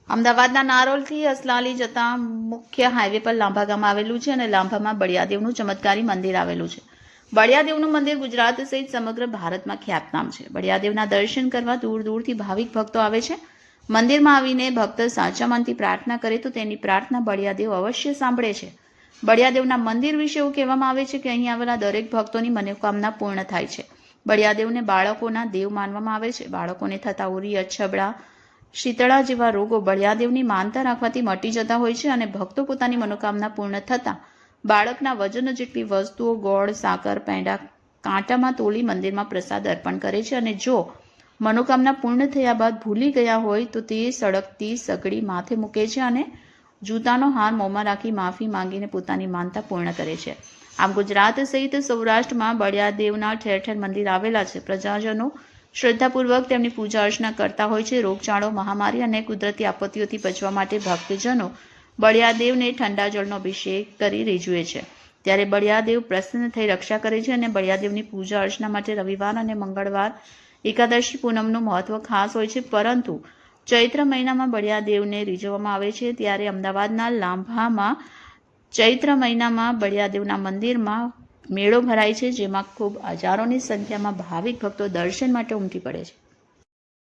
અમદાવાદના નારોલથી અસલાલી જતા મુખ્ય હાઈવે પર લાંભા ગામ આવેલું છે અને લાંભામાં બળિયાદેવનું ચમત્કારી મંદિર આવેલું છે. બળિયાદેવનું મંદિર ગુજરાત સહિત સમગ્ર ભારતમાં ખ્યાતનામ છે. બળિયાદેવના દર્શન કરવા દૂર દૂરથી ભાવિક ભક્તો આવે છે. મંદિરમાં આવીને ભક્ત સાચા મનથી પ્રાર્થના કરે તો તેની પ્રાર્થના બળિયાદેવ અવશ્ય સાંભળે છે. બળિયાદેવના મંદિર વિશે એવું કહેવામાં આવે છે કે અહીં આવેલા દરેક ભક્તોની મનોકામના પૂર્ણ થાય છે. બળિયાદેવને બાળકોના દેવ માનવામાં આવે છે. બાળકોને થતા ઉરી, અછબડા, શીતળા જેવા રોગો બળિયાદેવની માનતા રાખવાથી મટી જતા હોય છે અને ભક્તો પોતાની મનોકામના પૂર્ણ થતાં બાળકના વજન જેટલી વસ્તુઓ ગોળ, સાકર, પેંડા કાંટામાં તોલી મંદિરમાં પ્રસાદ અર્પણ કરે છે અને જો મનોકામના પૂર્ણ થયા બાદ ભૂલી ગયા હોય તો તે સળગતી સગડી માથે મૂકે છે અને જૂતાનો હાર મોંમાં રાખી માફી માંગીને પોતાની માનતા પૂર્ણ કરે છે. આમ ગુજરાત સહિત સૌરાષ્ટ્રમાં બળિયાદેવના ઠેર ઠેર મંદિર આવેલા છે. પ્રજાજનો શ્રદ્ધાપૂર્વક તેમની પૂજા અર્ચના કરતા હોય છે. રોગચાળો, મહામારી અને કુદરતી આપત્તિઓથી બચવા માટે ભક્તજનો બળિયાદેવને ઠંડા જળનો અભિષેક કરી રીઝવે છે. ત્યારે બળિયાદેવ પ્રસન્ન થઈ રક્ષા કરે છે અને બળિયાદેવની પૂજા અર્ચના માટે રવિવાર અને મંગળવાર એકાદશી પૂનમનું મહત્વ ખાસ હોય છે. પરંતુ ચૈત્ર મહિનામાં બળિયાદેવને રીઝવવામાં આવે છે. ત્યારે અમદાવાદના લાંભામાં ચૈત્ર મહિનામાં બળિયાદેવના મંદિરમાં મેળો ભરાય છે, જેમાં ખૂબ હજારોની સંખ્યામાં ભાવિક ભક્તો દર્શન માટે ઉમટી પડે છે.